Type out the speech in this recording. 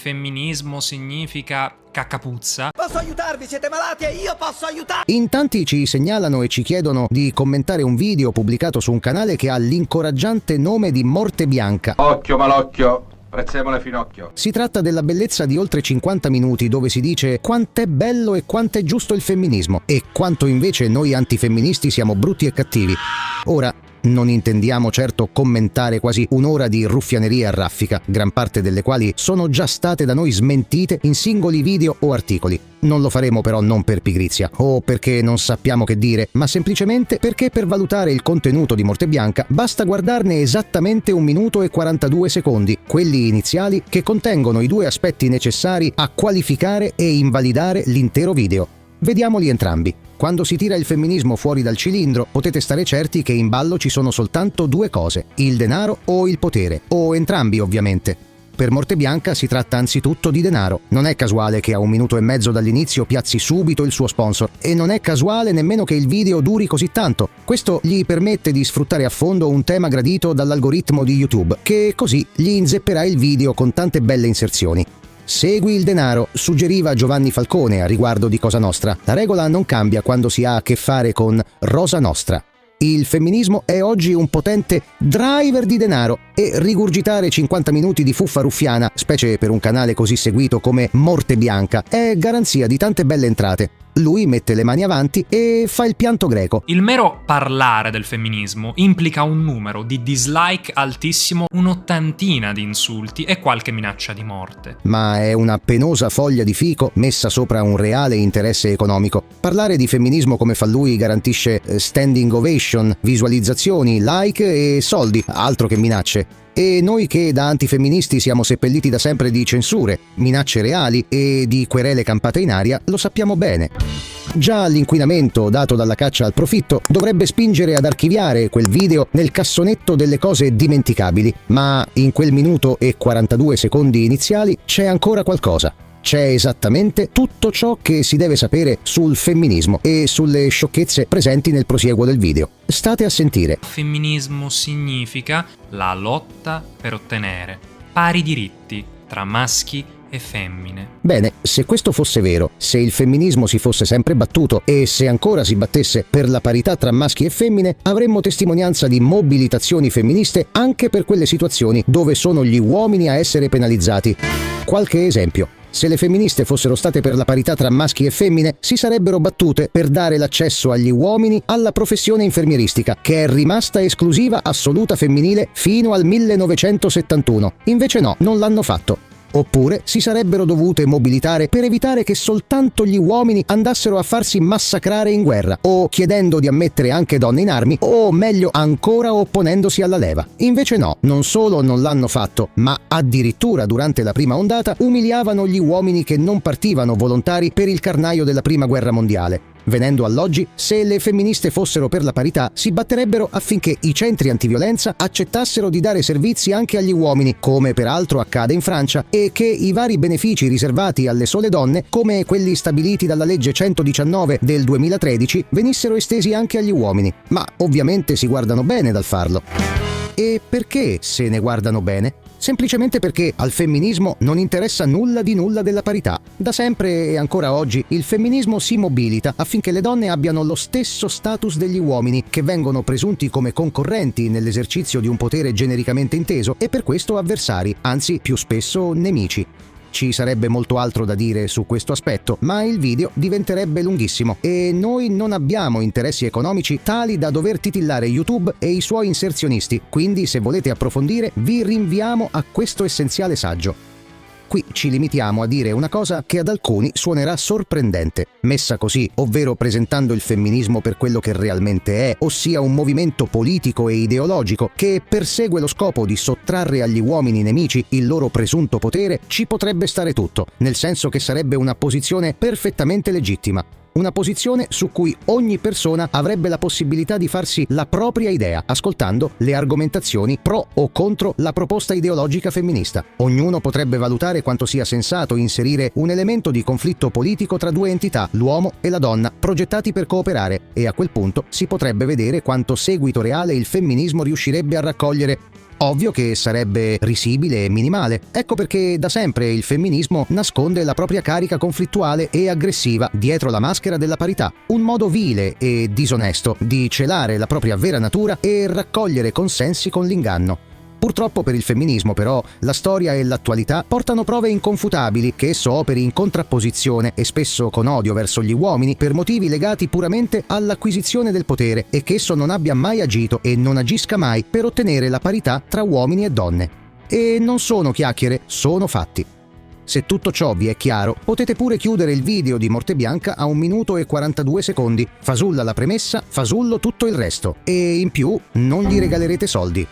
Femminismo significa caccapuzza. Posso aiutarvi? Siete malati e io posso aiutare! In tanti ci segnalano e ci chiedono di commentare un video pubblicato su un canale che ha l'incoraggiante nome di Morte Bianca. Occhio malocchio, prezzemole finocchio. Si tratta della bellezza di oltre 50 minuti dove si dice quant'è bello e quant'è giusto il femminismo e quanto invece noi antifemministi siamo brutti e cattivi. Ora, non intendiamo certo commentare quasi un'ora di ruffianerie a raffica, gran parte delle quali sono già state da noi smentite in singoli video o articoli. Non lo faremo però non per pigrizia o perché non sappiamo che dire, ma semplicemente perché per valutare il contenuto di Morte Bianca basta guardarne esattamente 1 minuto e 42 secondi, quelli iniziali che contengono i 2 aspetti necessari a qualificare e invalidare l'intero video. Vediamoli entrambi. Quando si tira il femminismo fuori dal cilindro, potete stare certi che in ballo ci sono soltanto 2 cose: il denaro o il potere, o entrambi ovviamente. Per Morte Bianca si tratta anzitutto di denaro. Non è casuale che a 1 minuto e mezzo dall'inizio piazzi subito il suo sponsor e non è casuale nemmeno che il video duri così tanto. Questo gli permette di sfruttare a fondo un tema gradito dall'algoritmo di YouTube, che così gli inzepperà il video con tante belle inserzioni. Segui il denaro, suggeriva Giovanni Falcone a riguardo di Cosa Nostra. La regola non cambia quando si ha a che fare con Rosa Nostra. Il femminismo è oggi un potente driver di denaro e rigurgitare 50 minuti di fuffa ruffiana, specie per un canale così seguito come Morte Bianca, è garanzia di tante belle entrate. Lui mette le mani avanti e fa il pianto greco. Il mero parlare del femminismo implica un numero di dislike altissimo, un'ottantina di insulti e qualche minaccia di morte. Ma è una penosa foglia di fico messa sopra un reale interesse economico. Parlare di femminismo come fa lui garantisce standing ovation, visualizzazioni, like e soldi, altro che minacce. E noi che da antifemministi siamo seppelliti da sempre di censure, minacce reali e di querele campate in aria, lo sappiamo bene. Già l'inquinamento dato dalla caccia al profitto dovrebbe spingere ad archiviare quel video nel cassonetto delle cose dimenticabili, ma in quel minuto e 42 secondi iniziali c'è ancora qualcosa. C'è esattamente tutto ciò che si deve sapere sul femminismo e sulle sciocchezze presenti nel prosieguo del video. State a sentire. Femminismo significa la lotta per ottenere pari diritti tra maschi e femmine. Bene, se questo fosse vero, se il femminismo si fosse sempre battuto e se ancora si battesse per la parità tra maschi e femmine, avremmo testimonianza di mobilitazioni femministe anche per quelle situazioni dove sono gli uomini a essere penalizzati. Qualche esempio. Se le femministe fossero state per la parità tra maschi e femmine, si sarebbero battute per dare l'accesso agli uomini alla professione infermieristica, che è rimasta esclusiva assoluta femminile fino al 1971. Invece no, non l'hanno fatto. Oppure si sarebbero dovute mobilitare per evitare che soltanto gli uomini andassero a farsi massacrare in guerra, o chiedendo di ammettere anche donne in armi, o meglio ancora opponendosi alla leva. Invece no, non solo non l'hanno fatto, ma addirittura durante la prima ondata umiliavano gli uomini che non partivano volontari per il carnaio della prima guerra mondiale. Venendo all'oggi, se le femministe fossero per la parità, si batterebbero affinché i centri antiviolenza accettassero di dare servizi anche agli uomini, come peraltro accade in Francia, e che i vari benefici riservati alle sole donne, come quelli stabiliti dalla legge 119 del 2013, venissero estesi anche agli uomini. Ma ovviamente si guardano bene dal farlo. E perché se ne guardano bene? Semplicemente perché al femminismo non interessa nulla di nulla della parità. Da sempre e ancora oggi il femminismo si mobilita affinché le donne abbiano lo stesso status degli uomini, che vengono presunti come concorrenti nell'esercizio di un potere genericamente inteso e per questo avversari, anzi più spesso nemici. Ci sarebbe molto altro da dire su questo aspetto, ma il video diventerebbe lunghissimo e noi non abbiamo interessi economici tali da dover titillare YouTube e i suoi inserzionisti, quindi se volete approfondire vi rinviamo a questo essenziale saggio. Qui ci limitiamo a dire una cosa che ad alcuni suonerà sorprendente. Messa così, ovvero presentando il femminismo per quello che realmente è, ossia un movimento politico e ideologico che persegue lo scopo di sottrarre agli uomini nemici il loro presunto potere, ci potrebbe stare tutto, nel senso che sarebbe una posizione perfettamente legittima. Una posizione su cui ogni persona avrebbe la possibilità di farsi la propria idea, ascoltando le argomentazioni pro o contro la proposta ideologica femminista. Ognuno potrebbe valutare quanto sia sensato inserire un elemento di conflitto politico tra 2 entità, l'uomo e la donna, progettati per cooperare, e a quel punto si potrebbe vedere quanto seguito reale il femminismo riuscirebbe a raccogliere. Ovvio che sarebbe risibile e minimale. Ecco perché da sempre il femminismo nasconde la propria carica conflittuale e aggressiva dietro la maschera della parità, un modo vile e disonesto di celare la propria vera natura e raccogliere consensi con l'inganno. Purtroppo per il femminismo, però, la storia e l'attualità portano prove inconfutabili che esso operi in contrapposizione e spesso con odio verso gli uomini per motivi legati puramente all'acquisizione del potere e che esso non abbia mai agito e non agisca mai per ottenere la parità tra uomini e donne. E non sono chiacchiere, sono fatti. Se tutto ciò vi è chiaro, potete pure chiudere il video di Morte Bianca a 1 minuto e 42 secondi. Fasulla la premessa, fasullo tutto il resto. E in più non gli regalerete soldi.